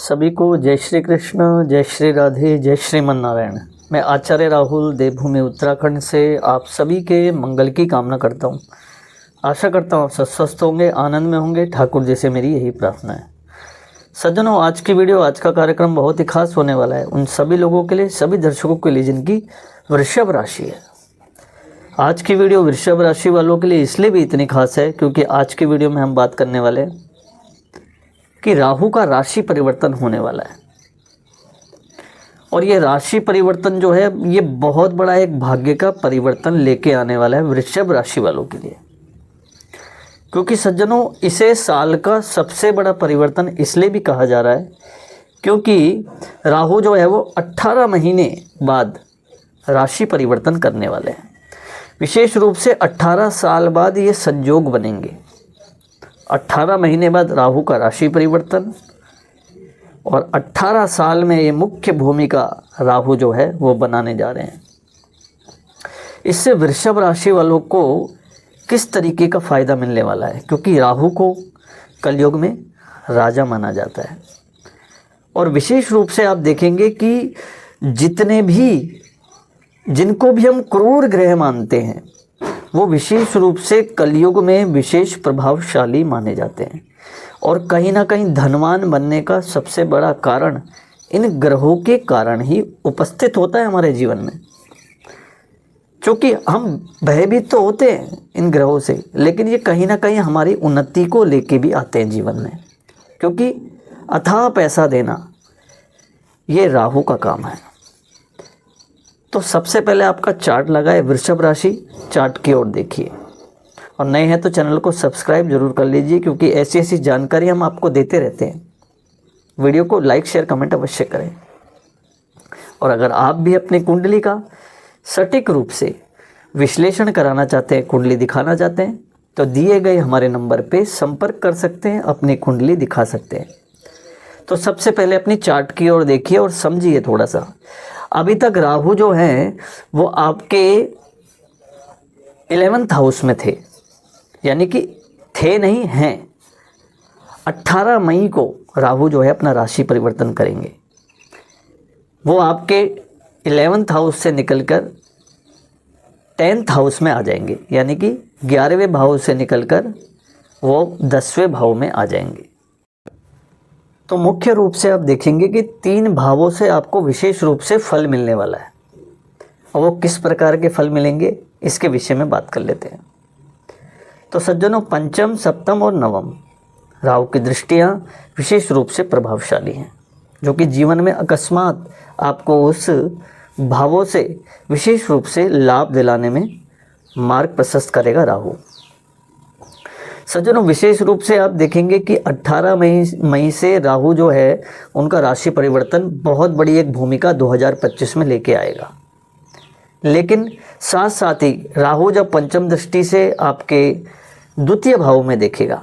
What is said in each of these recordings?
सभी को जय श्री कृष्ण, जय श्री राधे, जय श्रीमन नारायण। मैं आचार्य राहुल देवभूमि उत्तराखंड से आप सभी के मंगल की कामना करता हूँ। आशा करता हूँ आप सब स्वस्थ होंगे, आनंद में होंगे। ठाकुर जी से मेरी यही प्रार्थना है। सज्जनों, आज की वीडियो, आज का कार्यक्रम बहुत ही खास होने वाला है उन सभी लोगों के लिए, सभी दर्शकों के लिए जिनकी वृषभ राशि है। आज की वीडियो वृषभ राशि वालों के लिए इसलिए भी इतनी खास है क्योंकि आज की वीडियो में हम बात करने वाले हैं कि राहु का राशि परिवर्तन होने वाला है। और ये राशि परिवर्तन जो है ये बहुत बड़ा एक भाग्य का परिवर्तन लेके आने वाला है वृषभ राशि वालों के लिए। क्योंकि सज्जनों, इसे साल का सबसे बड़ा परिवर्तन इसलिए भी कहा जा रहा है क्योंकि राहु जो है वो 18 महीने बाद राशि परिवर्तन करने वाले हैं। विशेष रूप से 18 साल बाद ये संयोग बनेंगे। 18 महीने बाद राहु का राशि परिवर्तन और 18 साल में ये मुख्य भूमिका राहु जो है वो बनाने जा रहे हैं। इससे वृषभ राशि वालों को किस तरीके का फ़ायदा मिलने वाला है, क्योंकि राहु को कलयुग में राजा माना जाता है। और विशेष रूप से आप देखेंगे कि जिनको भी हम क्रूर ग्रह मानते हैं वो विशेष रूप से कलयुग में विशेष प्रभावशाली माने जाते हैं। और कहीं ना कहीं धनवान बनने का सबसे बड़ा कारण इन ग्रहों के कारण ही उपस्थित होता है हमारे जीवन में। क्योंकि हम भयभीत तो होते हैं इन ग्रहों से, लेकिन ये कहीं ना कहीं हमारी उन्नति को लेके भी आते हैं जीवन में, क्योंकि अथाह पैसा देना ये राहु का काम है। तो सबसे पहले आपका चार्ट लगाए वृषभ राशि, चार्ट की ओर देखिए। और नए हैं तो चैनल को सब्सक्राइब जरूर कर लीजिए, क्योंकि ऐसी ऐसी जानकारी हम आपको देते रहते हैं। वीडियो को लाइक शेयर कमेंट अवश्य करें। और अगर आप भी अपनी कुंडली का सटीक रूप से विश्लेषण कराना चाहते हैं, कुंडली दिखाना चाहते हैं, तो दिए गए हमारे नंबर पे संपर्क कर सकते हैं, अपनी कुंडली दिखा सकते हैं। तो सबसे पहले अपनी चार्ट की ओर देखिए और समझिए थोड़ा सा। अभी तक राहु जो हैं वो आपके 11th हाउस में थे, यानी कि थे नहीं हैं। 18 मई को राहु जो है अपना राशि परिवर्तन करेंगे। वो आपके 11th हाउस से निकलकर 10th हाउस में आ जाएंगे, यानी कि 11वें भाव से निकलकर वो 10वें भाव में आ जाएंगे। तो मुख्य रूप से आप देखेंगे कि 3 भावों से आपको विशेष रूप से फल मिलने वाला है। और वो किस प्रकार के फल मिलेंगे इसके विषय में बात कर लेते हैं। तो सज्जनों, पंचम, सप्तम और नवम राहु की दृष्टियां विशेष रूप से प्रभावशाली हैं, जो कि जीवन में अकस्मात आपको उस भावों से विशेष रूप से लाभ दिलाने में मार्ग प्रशस्त करेगा राहु। सज्जनों, विशेष रूप से आप देखेंगे कि 18 मई से राहु जो है उनका राशि परिवर्तन बहुत बड़ी एक भूमिका 2025 में लेके आएगा। लेकिन साथ साथ ही राहु जब पंचम दृष्टि से आपके द्वितीय भाव में देखेगा,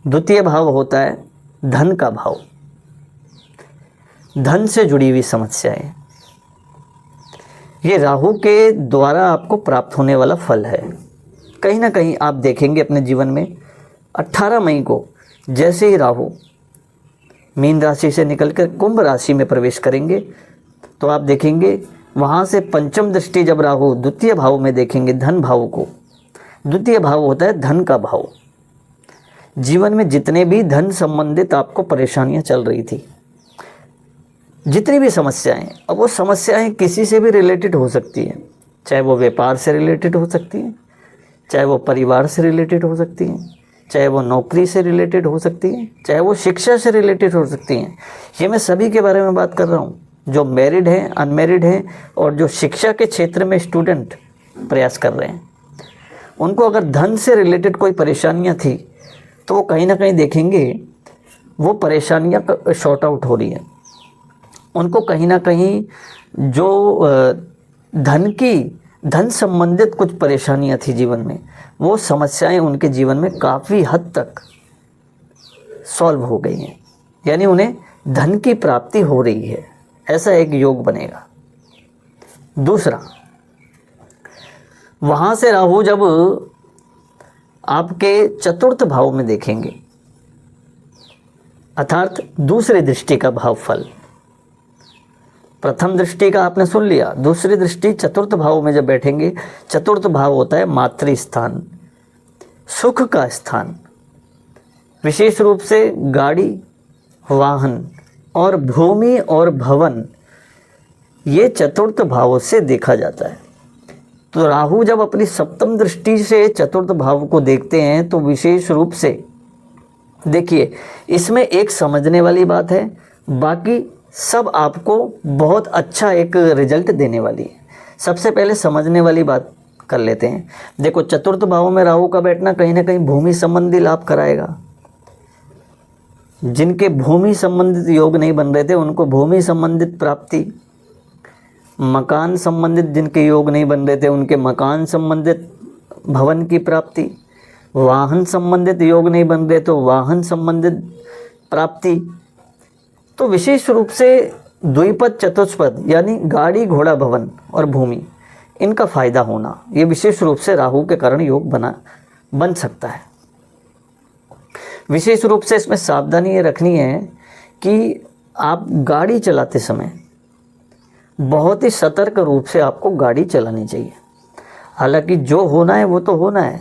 द्वितीय भाव होता है धन का भाव, धन से जुड़ी हुई समस्याएं, ये राहु के द्वारा आपको प्राप्त होने वाला फल है। कहीं ना कहीं आप देखेंगे अपने जीवन में 18 मई को जैसे ही राहु मीन राशि से निकलकर कुंभ राशि में प्रवेश करेंगे, तो आप देखेंगे वहाँ से पंचम दृष्टि जब राहु द्वितीय भाव में देखेंगे धन भाव को, द्वितीय भाव होता है धन का भाव। जीवन में जितने भी धन संबंधित आपको परेशानियाँ चल रही थी, जितनी भी समस्याएं, अब वो समस्याएं किसी से भी रिलेटेड हो सकती हैं, चाहे वो व्यापार से रिलेटेड हो सकती हैं, चाहे वो परिवार से रिलेटेड हो सकती हैं, चाहे वो नौकरी से रिलेटेड हो सकती हैं, चाहे वो शिक्षा से रिलेटेड हो सकती हैं। ये मैं सभी के बारे में बात कर रहा हूँ, जो मैरिड हैं, अनमैरिड हैं, और जो शिक्षा के क्षेत्र में स्टूडेंट प्रयास कर रहे हैं। उनको अगर धन से रिलेटेड कोई परेशानियाँ थी तो वो कहीं ना कहीं देखेंगे वो परेशानियाँ शॉर्ट आउट हो रही हैं। उनको कहीं ना कहीं जो धन संबंधित कुछ परेशानियां थी जीवन में, वो समस्याएं उनके जीवन में काफ़ी हद तक सॉल्व हो गई हैं, यानी उन्हें धन की प्राप्ति हो रही है। ऐसा एक योग बनेगा। दूसरा, वहाँ से राहु जब आपके चतुर्थ भाव में देखेंगे, अर्थात दूसरी दृष्टि का भावफल। प्रथम दृष्टि का आपने सुन लिया, दूसरी दृष्टि चतुर्थ भाव में जब बैठेंगे, चतुर्थ भाव होता है मातृ स्थान, सुख का स्थान। विशेष रूप से गाड़ी, वाहन और भूमि और भवन, ये चतुर्थ भावों से देखा जाता है। तो राहु जब अपनी सप्तम दृष्टि से चतुर्थ भाव को देखते हैं तो विशेष रूप से देखिए, इसमें एक समझने वाली बात है, बाकी सब आपको बहुत अच्छा एक रिजल्ट देने वाली है। सबसे पहले समझने वाली बात कर लेते हैं। देखो, चतुर्थ भाव में राहु का बैठना कहीं ना कहीं भूमि संबंधी लाभ कराएगा। जिनके भूमि संबंधित योग नहीं बन रहे थे उनको भूमि संबंधित प्राप्ति, मकान संबंधित जिनके योग नहीं बन रहे थे उनके मकान संबंधित भवन की प्राप्ति, वाहन संबंधित योग नहीं बन रहे तो वाहन संबंधित प्राप्ति। तो विशेष रूप से द्विपद चतुष्पद यानी गाड़ी, घोड़ा, भवन और भूमि, इनका फायदा होना, ये विशेष रूप से राहु के कारण योग बन सकता है। विशेष रूप से इसमें सावधानी ये रखनी है कि आप गाड़ी चलाते समय बहुत ही सतर्क रूप से आपको गाड़ी चलानी चाहिए। हालांकि जो होना है वो तो होना है,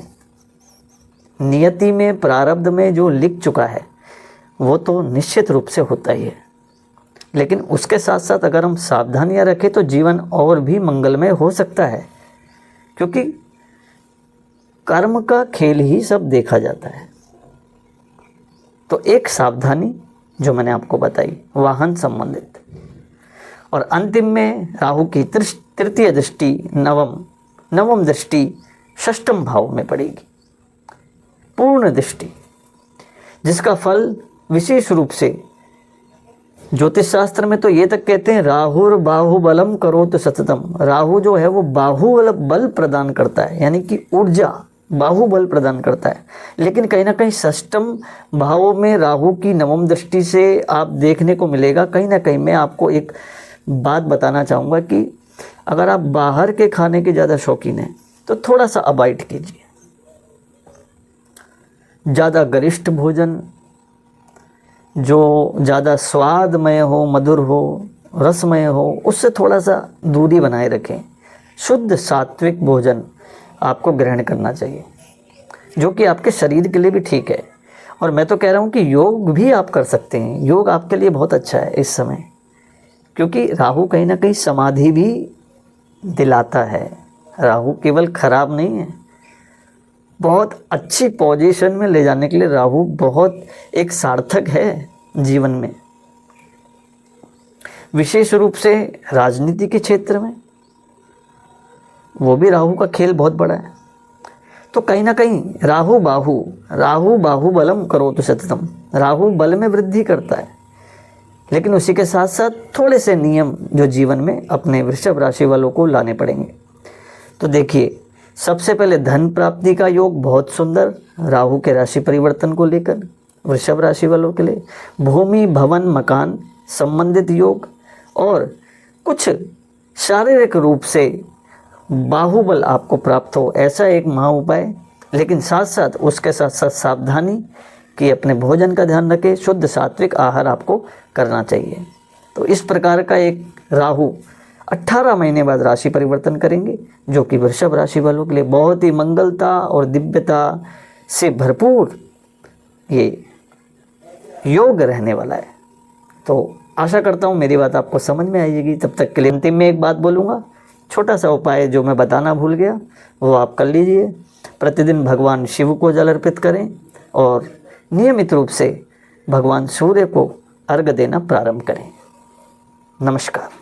नियति में, प्रारब्ध में जो लिख चुका है वो तो निश्चित रूप से होता ही है। लेकिन उसके साथ साथ अगर हम सावधानियां रखें तो जीवन और भी मंगलमय हो सकता है, क्योंकि कर्म का खेल ही सब देखा जाता है। तो एक सावधानी जो मैंने आपको बताई वाहन संबंधित, और अंतिम में राहु की तृतीय दृष्टि नवम दृष्टि षष्ठम भाव में पड़ेगी, पूर्ण दृष्टि, जिसका फल विशेष रूप से ज्योतिष शास्त्र में तो ये तक कहते हैं राहुर बाहुबलम करोत सततम। राहु जो है वो बाहुबल बल प्रदान करता है, यानी कि ऊर्जा, बाहुबल प्रदान करता है। लेकिन कहीं ना कहीं षष्ठम भाव में राहु की नवम दृष्टि से आप देखने को मिलेगा। कहीं ना कहीं मैं आपको एक बात बताना चाहूँगा कि अगर आप बाहर के खाने के ज़्यादा शौकीन हैं तो थोड़ा सा अवॉइड कीजिए। ज़्यादा गरिष्ठ भोजन जो ज़्यादा स्वादमय हो, मधुर हो, रसमय हो, उससे थोड़ा सा दूरी बनाए रखें। शुद्ध सात्विक भोजन आपको ग्रहण करना चाहिए, जो कि आपके शरीर के लिए भी ठीक है। और मैं तो कह रहा हूँ कि योग भी आप कर सकते हैं। योग आपके लिए बहुत अच्छा है इस समय, क्योंकि राहु कहीं ना कहीं समाधि भी दिलाता है। राहु केवल खराब नहीं है, बहुत अच्छी पोजीशन में ले जाने के लिए राहु बहुत एक सार्थक है जीवन में। विशेष रूप से राजनीति के क्षेत्र में वो भी राहु का खेल बहुत बड़ा है। तो कहीं ना कहीं राहु बाहुबलम करोतु सततम, राहु बल में वृद्धि करता है। लेकिन उसी के साथ साथ थोड़े से नियम जो जीवन में अपने वृषभ राशि वालों को लाने पड़ेंगे। तो देखिए, सबसे पहले धन प्राप्ति का योग बहुत सुंदर राहु के राशि परिवर्तन को लेकर वृषभ राशि वालों के लिए, भूमि, भवन, मकान संबंधित योग, और कुछ शारीरिक रूप से बाहुबल आपको प्राप्त हो, ऐसा एक महा उपाय। लेकिन साथ साथ उसके साथ साथ सावधानी कि अपने भोजन का ध्यान रखें, शुद्ध सात्विक आहार आपको करना चाहिए। तो इस प्रकार का एक राहु 18 महीने बाद राशि परिवर्तन करेंगे, जो कि वृषभ राशि वालों के लिए बहुत ही मंगलता और दिव्यता से भरपूर ये योग रहने वाला है। तो आशा करता हूँ मेरी बात आपको समझ में आएगी। तब तक के लिए अंतिम में एक बात बोलूँगा, छोटा सा उपाय जो मैं बताना भूल गया वो आप कर लीजिए। प्रतिदिन भगवान शिव को जल अर्पित करें और नियमित रूप से भगवान सूर्य को अर्घ्य देना प्रारंभ करें। नमस्कार।